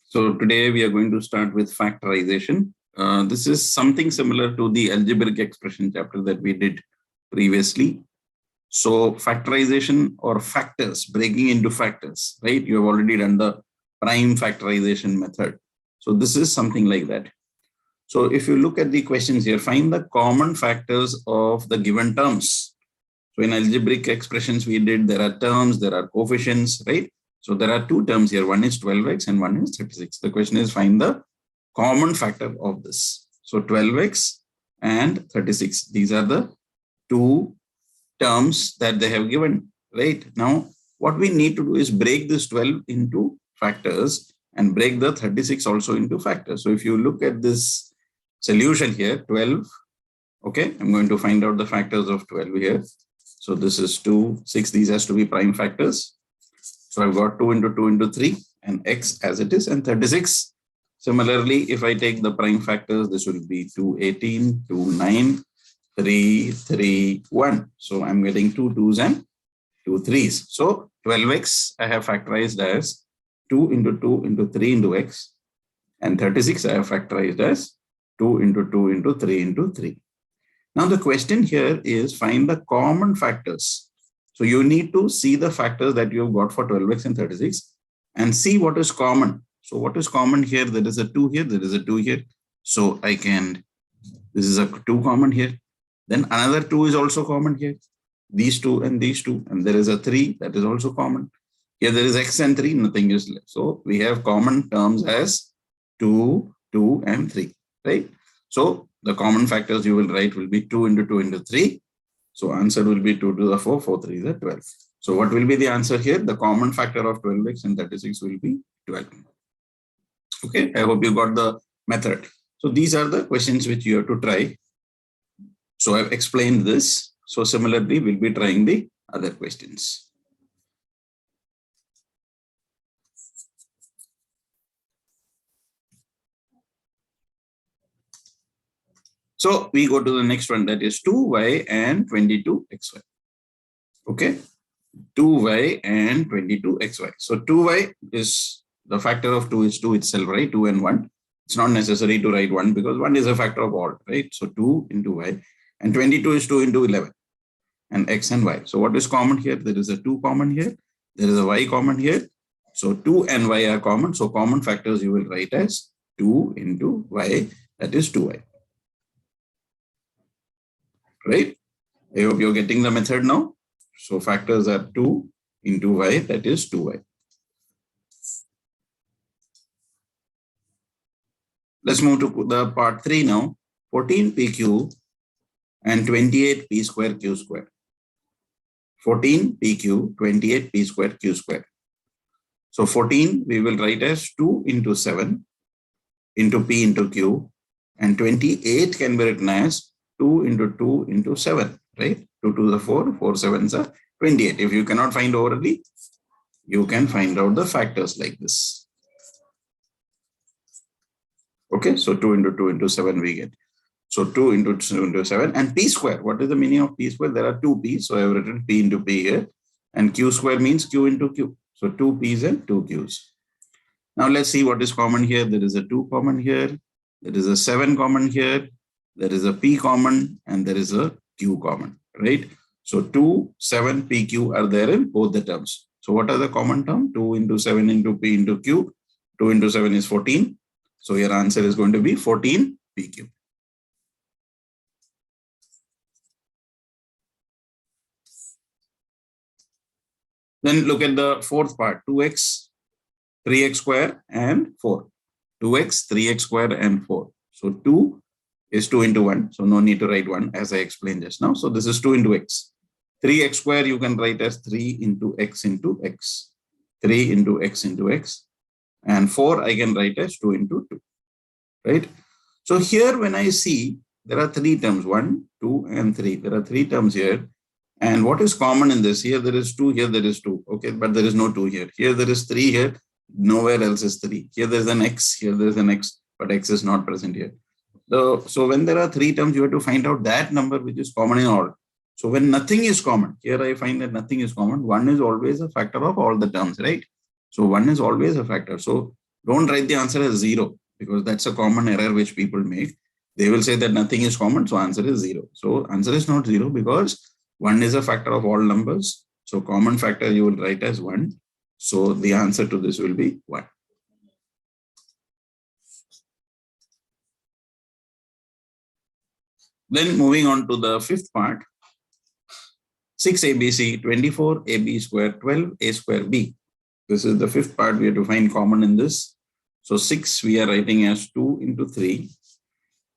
So today we are going to start with factorization. This is something similar to the algebraic expression chapter that we did previously. So factorization or factors, breaking into factors, right? You have already done the prime factorization method. So this is something like that. So if you look at the questions here, find the common factors of the given terms. So in algebraic expressions we did, there are terms, there are coefficients, right? So there are two terms here. One is 12x and one is 36. The question is find the common factor of this. So 12x and 36. These are the two terms that they have given, right? Now, what we need to do is break this 12 into factors and break the 36 also into factors. So if you look at this solution here, 12, okay, I'm going to find out the factors of 12 here. So this is 2, 6, these has to be prime factors. So I've got 2 into 2 into 3 and x as it is, and 36. Similarly, if I take the prime factors, this will be 2, 18, 2, 9, 3, 3, 1. So I'm getting 2 2s and 2 3s. So 12x I have factorized as 2 into 2 into 3 into x, and 36 I have factorized as 2 into 2 into 3 into 3. Now the question here is find the common factors. So you need to see the factors that you have got for 12x and 36 and see what is common. So what is common here? There is a 2 here, there is a 2 here. So I can, this is a 2 common here. Then another 2 is also common here. These 2 and these 2. And there is a 3 that is also common. Here there is x and 3, nothing is left. So we have common terms as 2, 2 and 3, right? So the common factors you will write will be 2 into 2 into 3. So answer will be 2 to the 4, 4 3 is the 12. So what will be the answer here? The common factor of 12x and 36 will be 12. Okay, I hope you got the method. So these are the questions which you have to try. So I've explained this. So similarly, we'll be trying the other questions. So we go to the next one, that is 2y and 22xy. Okay, 2y and 22xy. So 2y is the factor of 2 is 2 itself, right? 2 and 1. It's not necessary to write 1 because 1 is a factor of all, right? So 2 into y, and 22 is 2 into 11 and x and y. So what is common here? There is a 2 common here. There is a y common here. So 2 and y are common. So common factors you will write as 2 into y, that is 2y. Right? I hope you're getting the method now. So factors are 2 into y, that is 2y. Let's move to the part 3 now. 14pq and 28p square q square. 14pq, 28p square q square. So 14 we will write as 2 into 7 into p into q, and 28 can be written as 2 into 2 into 7, right? 2 to the 4, 4 7s are 28. If you cannot find orally, you can find out the factors like this. Okay, so 2 into 2 into 7 we get. So 2 into 2 into 7, and p square. What is the meaning of p square? There are 2 p's. So I have written p into p here, and q square means q into q. So 2 p's and 2 q's. Now let's see what is common here. There is a 2 common here. There is a 7 common here. There is a p common and there is a q common, right? So 2, 7, p, q are there in both the terms. So what are the common term? 2 into 7 into p into q. 2 into 7 is 14. So your answer is going to be 14 pq. Then look at the fourth part, 2x, 3x square and 4. 2x, 3x square and 4. So 2 is 2 into 1. So no need to write 1 as I explained just now. So this is 2 into x. 3x square you can write as 3 into x into x. 3 into x into x. And 4 I can write as 2 into 2. Right? So here when I see there are 3 terms, 1, 2 and 3. There are 3 terms here. And what is common in this? Here there is 2, here there is 2. Okay, but there is no 2 here. Here there is 3 here. Nowhere else is 3. Here there is an x, here there is an x, but x is not present here. So when there are 3 terms, you have to find out that number which is common in all. So when nothing is common, here I find that nothing is common. 1 is always a factor of all the terms, right? So 1 is always a factor. So Don't write the answer as 0 because that's a common error which people make. They will say that nothing is common, so answer is 0. So answer is not 0 because 1 is a factor of all numbers. So common factor you will write as 1. So the answer to this will be 1. Then moving on to the fifth part, 6abc, 24, ab square, 12, a square b. This is the fifth part we have to find common in this. So 6 we are writing as 2 into 3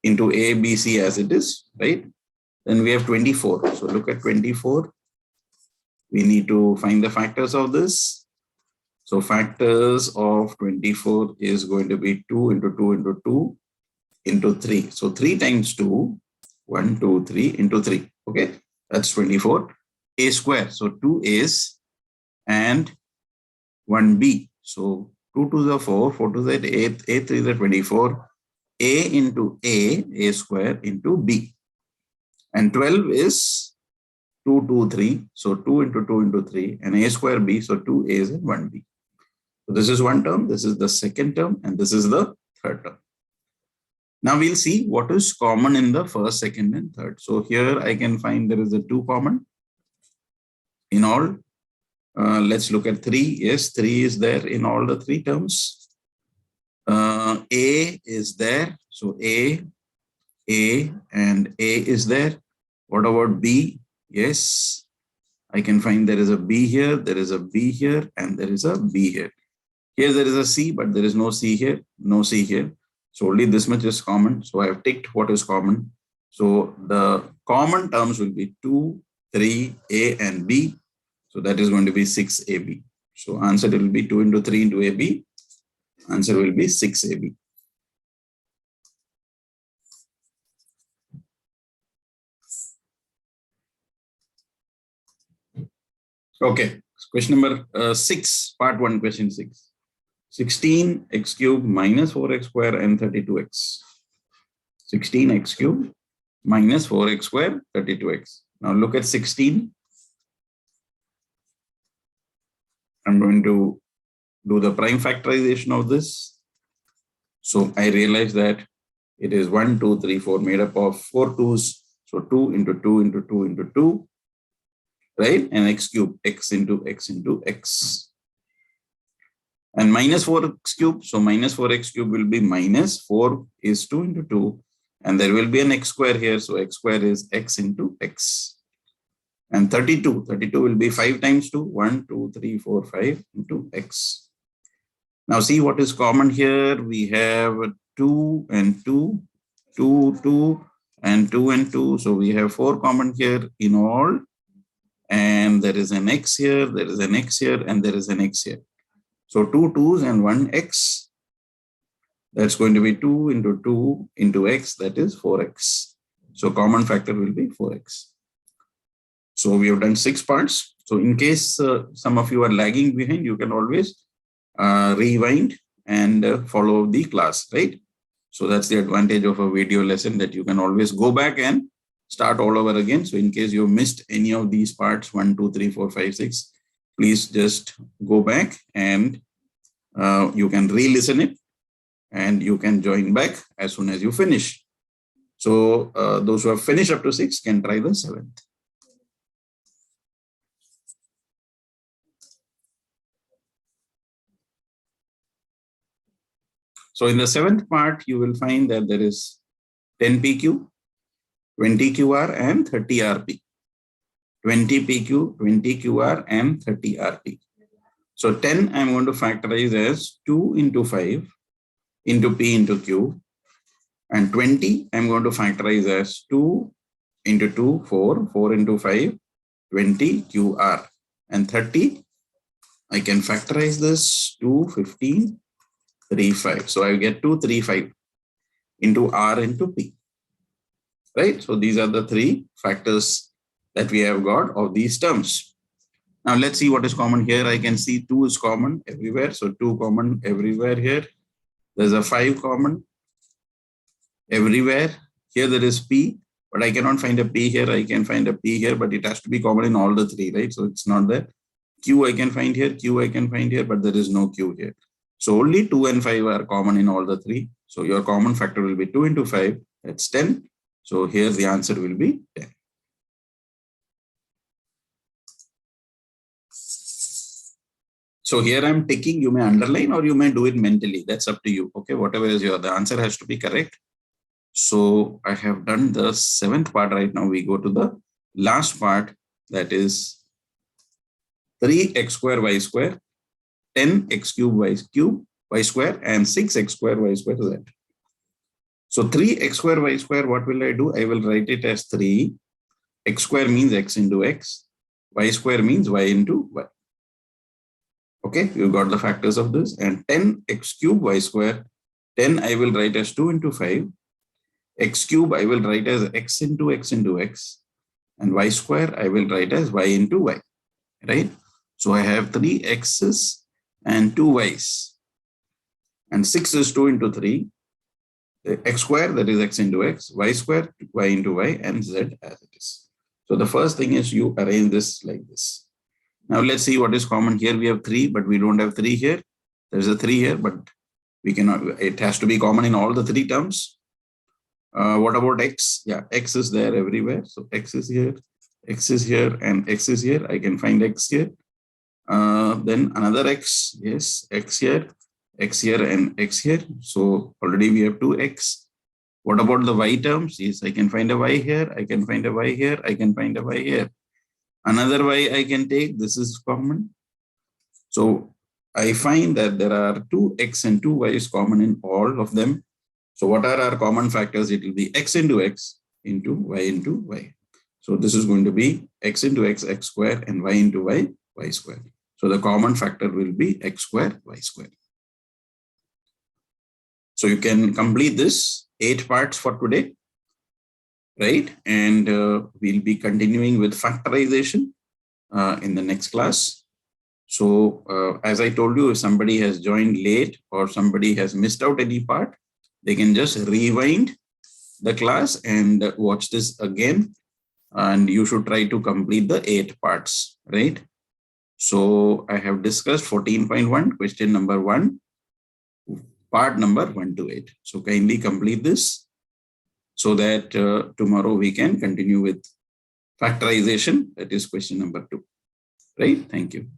into a, b, c as it is, right? Then we have 24. So look at 24. We need to find the factors of this. So factors of 24 is going to be 2 into 2 into 2 into 3. So 3 times 2, 1, 2, 3 into 3. Okay, that's 24. A square. So 2 A's and 1 B. So 2 to the 4, 4 to the 8, A 3 the 24. A into A square into B. And 12 is 2, 2, 3. So 2 into 2 into 3 and A square B. So 2 A's and 1 B. So this is one term, this is the second term, and this is the third term. Now we'll see what is common in the first, second, and third. So here I can find there is a 2 common in all. Let's look at 3. Yes, 3 is there in all the 3 terms. A is there. So A, and A is there. What about B? Yes, I can find there is a B here, there is a B here, and there is a B here. Here there is a C, but there is no C here, no C here. So only this much is common. So I have ticked what is common. So the common terms will be 2, 3, A and B. So that is going to be 6AB. So answer will be 2 into 3 into AB. Answer will be 6AB. Okay, question number 6, part 1, question 6. 16x cube minus 4x square and 32x. 16x cube minus 4x square, 32x. Now look at 16. I'm going to do the prime factorization of this. So I realize that it is 1, 2, 3, 4 made up of 4 2's. So 2 into 2 into 2 into 2, right? And x cube, x into x into x. And minus 4x cube. So minus 4x cube will be minus 4 is 2 into 2. And there will be an x square here. So x square is x into x. And 32 will be 5 times 2. 1, 2, 3, 4, 5 into x. Now see what is common here. We have 2 and 2, 2, 2, and 2 and 2. So we have 4 common here in all. And there is an x here, there is an x here, and there is an x here. So 2 2's and 1 x. That's going to be 2 into 2 into x, that is 4x. So common factor will be 4x. So we have done 6 parts. So in case some of you are lagging behind, you can always rewind and follow the class, right? So that's the advantage of a video lesson, that you can always go back and start all over again. So in case you missed any of these parts, 1, 2, 3, 4, 5, 6, please just go back and you can re-listen it and you can join back as soon as you finish. So those who have finished up to 6 can try the 7th. So in the 7th part, you will find that there is 10 PQ, 20 QR, and 30 RP. 20 PQ, 20 QR, and 30 RP. So 10 I'm going to factorize as 2 into 5 into P into Q. And 20 I'm going to factorize as 2 into 2, 4, 4 into 5, 20 QR. And 30, I can factorize this 2, 15, 3, 5. So I get 2, 3, 5 into R into P. Right? So these are the 3 factors that we have got of these terms. Now let's see what is common here. I can see 2 is common everywhere. So 2 common everywhere here. There's a 5 common everywhere. Here there is P, but I cannot find a P here. I can find a P here, but it has to be common in all the 3, right? So it's not there. Q I can find here, Q I can find here, but there is no Q here. So only 2 and 5 are common in all the three. So your common factor will be 2 into 5, that's 10. So here the answer will be 10. So here I'm ticking, you may underline or you may do it mentally. That's up to you. Okay, whatever is your, the answer has to be correct. So I have done the 7th part right now. We go to the last part, that is 3x square y square, 10x cube y square, and 6x square y square z. So 3x square y square, what will I do? I will write it as 3. X square means x into x. Y square means y into y. Okay, you got the factors of this. And 10x cube y square, 10 I will write as 2 into 5. X cube I will write as x into x into x. And y square I will write as y into y. Right? So I have 3 x's and 2 y's. And 6 is 2 into 3. X square, that is x into x, y square, y into y, and z as it is. So the first thing is you arrange this like this. Now let's see what is common here. We have 3, but we don't have 3 here. There's a 3 here, but we cannot, it has to be common in all the 3 terms. What about x? Yeah, x is there everywhere. So x is here, and x is here. I can find x here. Then another x, yes, x here, and x here. So already we have 2x. What about the y terms? Yes, I can find a y here, I can find a y here, I can find a y here. Another y I can take, this is common. So I find that there are 2x and 2y's common in all of them. So what are our common factors? It will be x into x into y. So this is going to be x into x, x square, and y into y, y square. So the common factor will be x square, y square. So you can complete this 8 parts for today, right? And we'll be continuing with factorization in the next class. So as I told you, if somebody has joined late or somebody has missed out any part, they can just rewind the class and watch this again. And you should try to complete the 8 parts, right? So I have discussed 14.1, question number 1, part number 1 to 8. So kindly complete this so that tomorrow we can continue with factorization. That is question number 2, right? Thank you.